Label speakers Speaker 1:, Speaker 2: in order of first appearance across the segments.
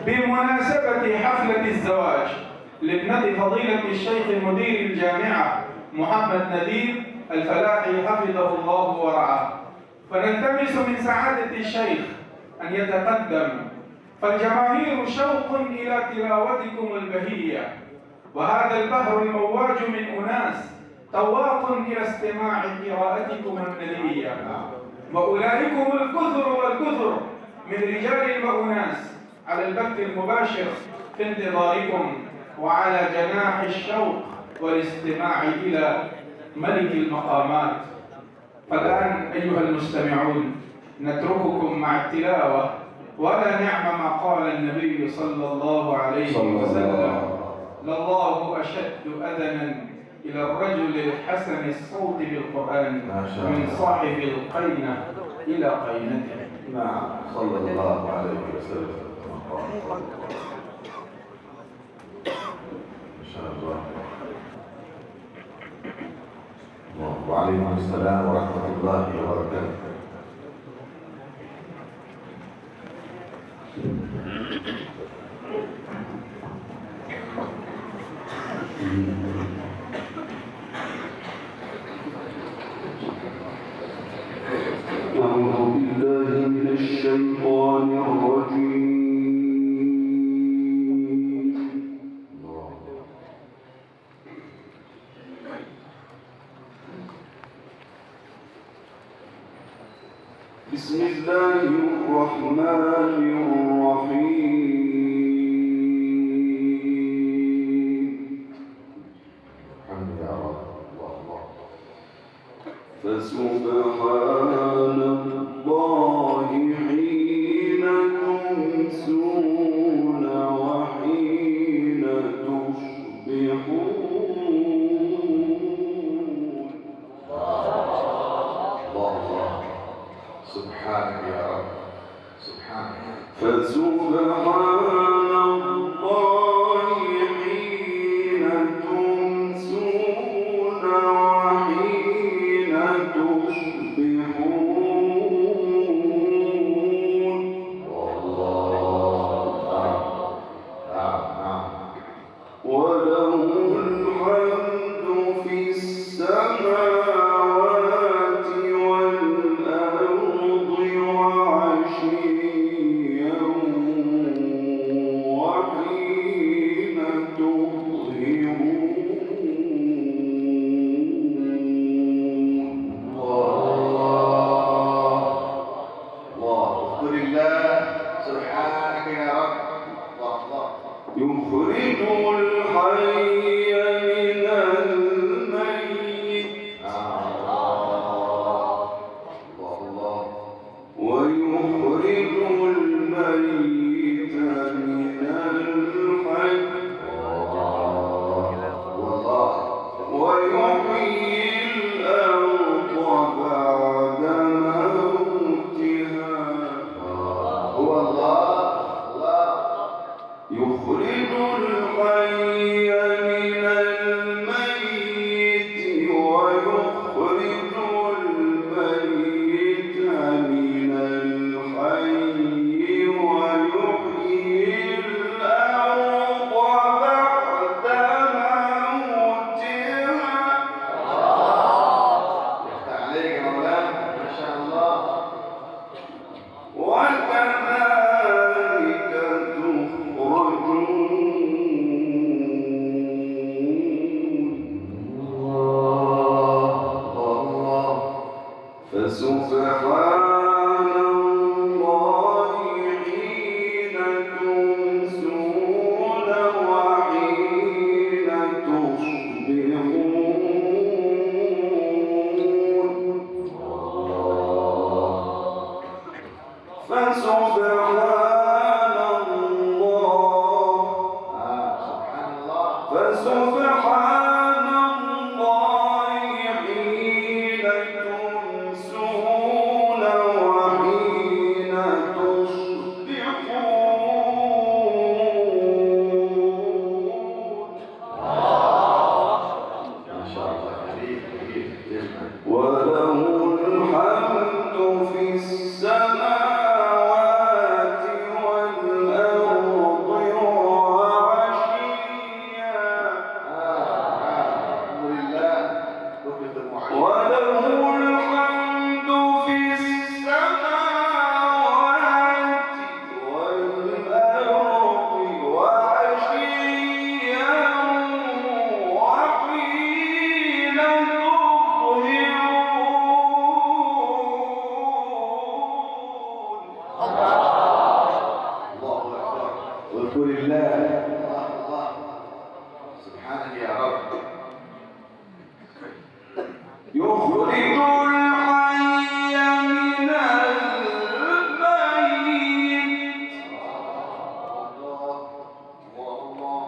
Speaker 1: بمناسبة حفلة الزواج لابنة فضيلة الشيخ المدير الجامعة محمد ندير الفلاحي حفظه الله ورعاه، فنلتمس من سعادة الشيخ أن يتقدم، فالجماهير شوق إلى تلاوتكم البهية، وهذا البحر المواج من أناس طواق إلى استماع قراءتكم الندية، وأولئكم الكثر والكثر من رجال المؤناس على البث المباشر في انتظاركم وعلى جناح الشوق والاستماع إلى ملك المقامات. فالآن أيها المستمعون نترككم مع التلاوة، ولا نعم ما قال النبي صلى الله عليه وسلم: لله أشد أذنا إلى الرجل الحسن الصوت بالقرآن من صاحب القينة إلى قينته.
Speaker 2: نعم، صلى الله عليه وسلم. إن شاء الله. وعليكم السلام ورحمة الله وبركاته.
Speaker 3: أعوذ بالله من الشيطان الرجيم. بسم الله الرحمن الرحيم.
Speaker 2: الحمد لله الله.
Speaker 3: فسبحان الله حين تمسون وحين تصبحون.
Speaker 2: الله سبحانك يا رب، سبحانك.
Speaker 3: فسبحان الله حين تمسون وحين تصبحون. وله الحمد في السماوات والأرض وعشيا وحين تظهرون.
Speaker 2: اذكر الله سبحانك يا رب. الله
Speaker 3: يخرج الحي من الميت
Speaker 2: الله
Speaker 3: ويخرج الميت من الحي ويحيي الأرض بعد موتها.
Speaker 2: هو الله.
Speaker 3: يخرج الحي من الميت ويخرج الميت من الحي ويحيي الأرض بعد موتها.
Speaker 2: يفتح عليك يا مولانا، ما شاء الله.
Speaker 3: وكذلك تخرجون.
Speaker 2: واذكر الله. الله الله سبحانك يا رب.
Speaker 3: يخرج الحي من الميت
Speaker 2: الله الله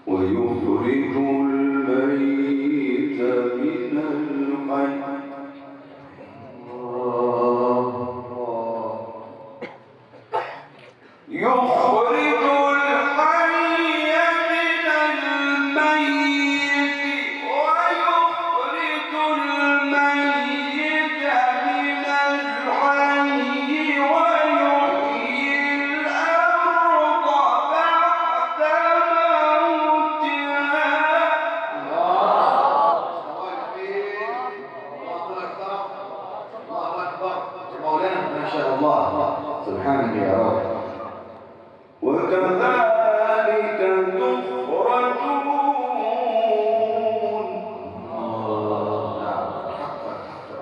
Speaker 3: ويخرج الميت من الحي. يخرج الحي من الميت ويخرج الميت من الحي ويحيي الأرض بعد موتها.
Speaker 2: مولانا ما شاء الله. سبحانك يا رب.
Speaker 3: وكذلك تخرجون.
Speaker 2: نعم حقا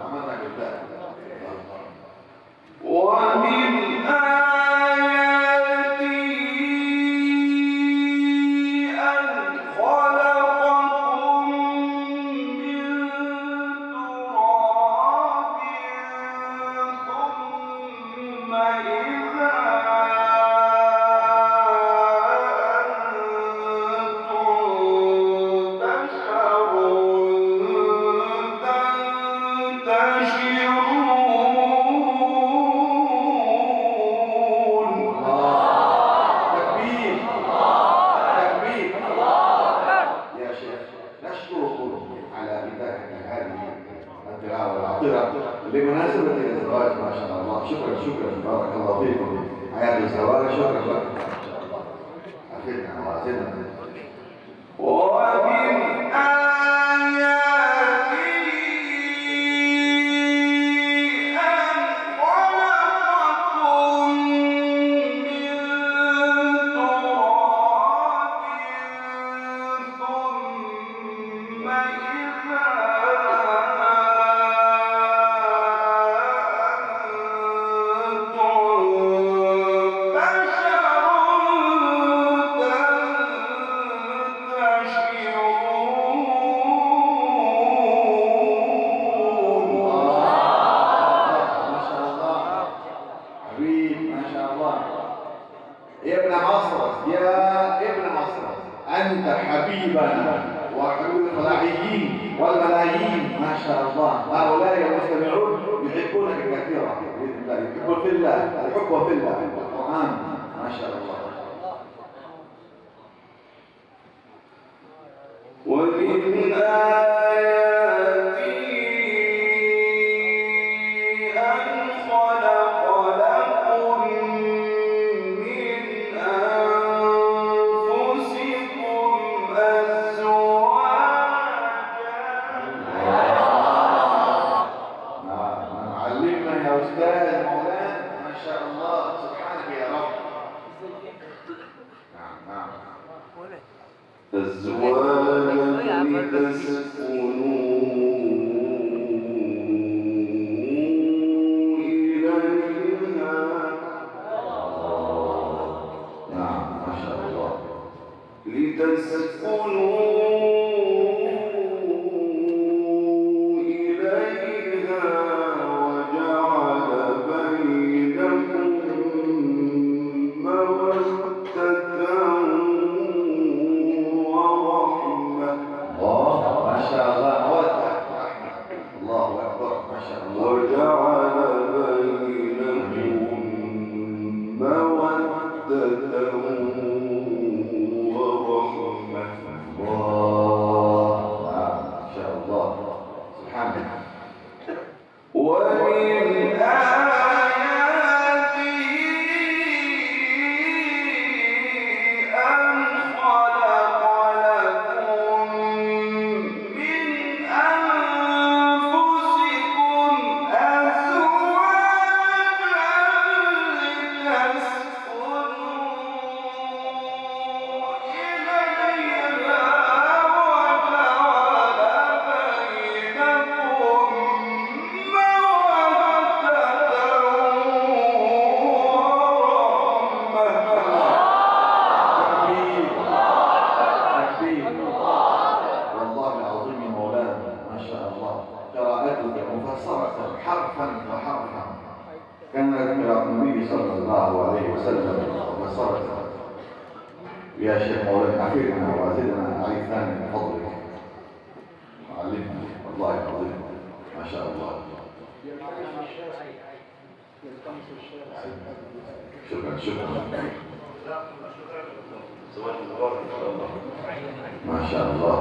Speaker 2: عملنا بالله.
Speaker 3: ومن آياته أن خلقكم من تراب ثم إذا
Speaker 2: تكبير تكبير. يا شيخ نشكركم على إتاحة هذه التلاوة العطرة لمناسبة الزواج ما شاء الله. شكرا شكرا بارك الله فيكم. حياة الزواج شكرا لكم. أفدنا وأزدنا.
Speaker 3: ومن آياته أن خلقكم من تراب ثم إذا
Speaker 2: ما شاء الله حبيب ما شاء الله. يا ابن مصر يا ابن مصر أنت حبيبنا وحبيب الفلاحيين والملايين ما شاء الله. هؤلاء المستمعون يحبونك كثيرا بإذن الله. يحبون في الله الحب في الله القرآن ما شاء الله.
Speaker 3: ومن آياته أن خلق لكم من أنفسكم أزواجا.
Speaker 2: نعم علمنا يا أستاذ مولانا ما شاء الله. سبحانك يا رب. نعم نعم
Speaker 3: أزواجا لتسكنوا إليها.
Speaker 2: نعم ما شاء الله.
Speaker 3: لتسكنوا إليها وجعل بينكم مودة ورحمة.
Speaker 2: الله ما شاء الله. مودة رحمة. الله أكبر ما شاء الله.
Speaker 3: وجعل بينكم مودة ورحمة.
Speaker 2: الله نعم ما شاء الله. سبحانك.
Speaker 3: ومن آياته أن خلق لكم من أنفسكم أزواجا لتسكنوا إليها وجعل بينكم مودة
Speaker 2: فحرفا كان قراءة النبي صلى الله عليه وسلم وصارت يا شيخ مولانا عفيفنا وزدنا عليك ثاني من فضلك علمنا والله العظيم ما شاء الله. شكرا ما شاء الله.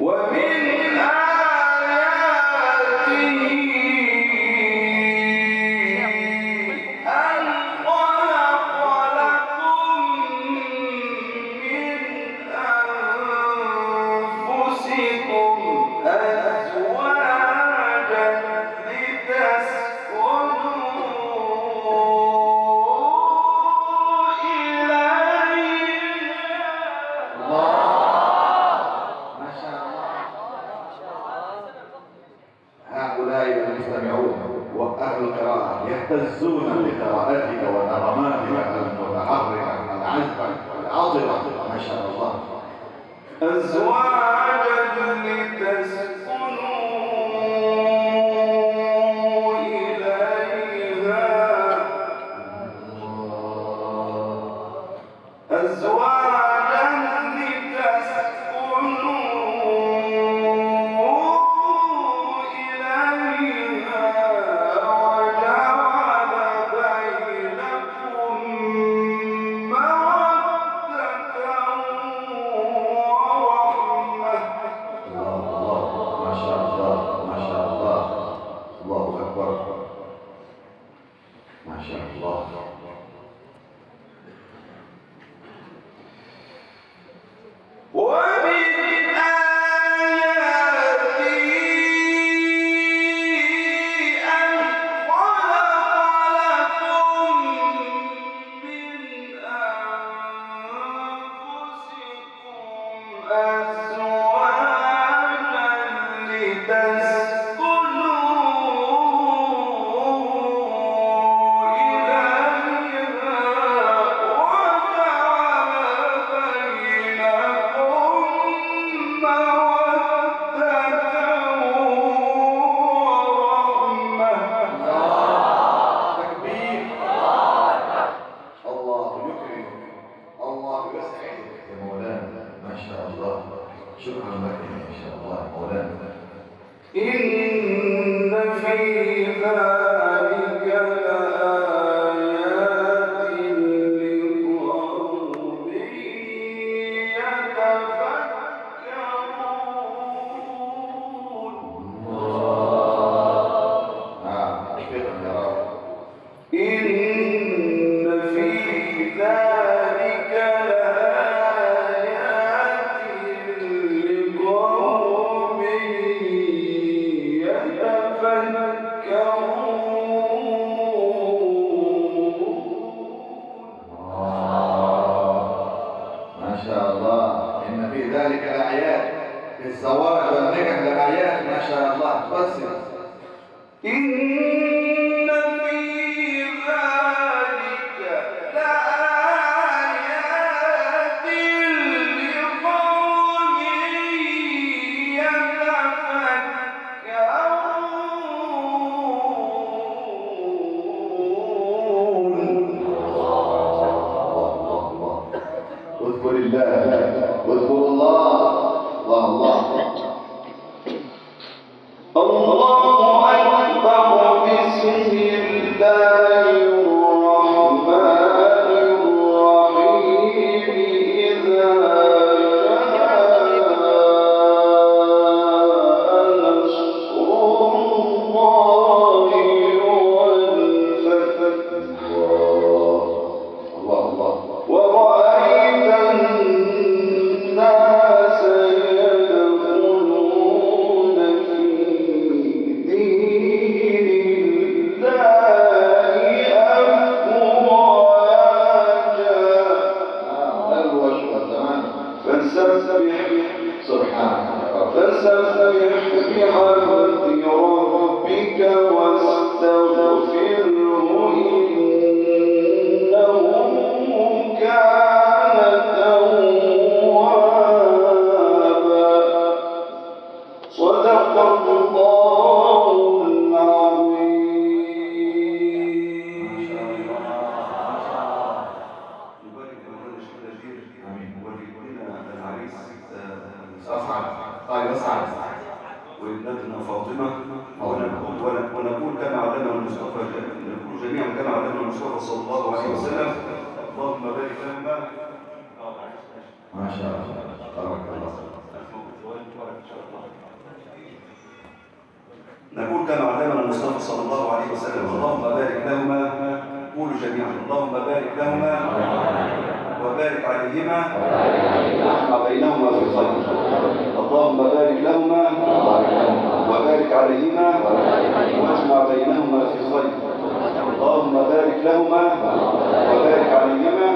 Speaker 3: ومن
Speaker 2: يهتزون بقراءتك ونغماتك المتحركة العذبة العاطرة ما شاء الله.
Speaker 3: أزواجا لتسكنوا إليها أزواجا لتسكنوا إليها وجعل بينكم مودة ورحمة.
Speaker 2: الله ما شاء الله ما شاء الله. الله أكبر ما شاء الله.
Speaker 3: ومن آياته أن خلق لكم من أنفسكم أزواجا لتسكنوا إليها وجعل بينكم
Speaker 2: تكبير. الله يكرمك الله يسعدك يا مولانا ما شاء الله. شكرا لك ما شاء الله مولانا.
Speaker 3: إن في ذلك لآيات لقوم يتفكرون.
Speaker 2: شكرا يا رب.
Speaker 3: إن في ذلك لآيات لقوم يتفكرون.
Speaker 2: ما شاء الله. إن في ذلك لآيات في الزواج والنكح لآيات ما شاء الله. فسر.
Speaker 3: إن في ذلك لآيات لقوم يتفكرون.
Speaker 2: اذكر الله اذكر الله. الله الله
Speaker 3: الله أكبر. بسم الله الرحمن الرحيم. إذا جاء نصر الله والفتح
Speaker 2: الله الله.
Speaker 3: ورأيت الناس يدخلون في دين الله أفواجا.
Speaker 2: الوجه والزمان.
Speaker 3: فسبح
Speaker 2: سبحانك يا رب.
Speaker 3: بحمد ربك واستغفره إنه كان توابا.
Speaker 2: أسعد طيب أسعد وابنتنا فاطمة ونقول كما علمنا المصطفى نقول جميعا كما علمنا المصطفى صلى الله عليه وسلم اللهم بارك لهما. ما شاء الله بارك الله. نقول كما علمنا المصطفى صلى الله عليه وسلم اللهم بارك لهما. قولوا جميعا اللهم بارك لهما وبارك عليهما واجمع بينهما في خير. اللهم بارك لهما وبارك عليهما واجمع بينهما في خير. اللهم بارك لهما وبارك عليهما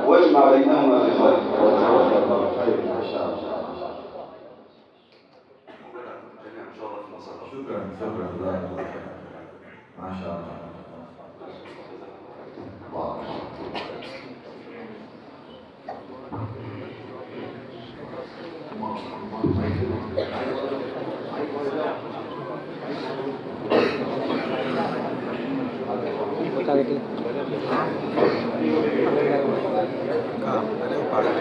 Speaker 2: واجمع بينهما في خير. ما شاء الله. شكرا ما شاء الله.
Speaker 4: Bukan, ada upaya.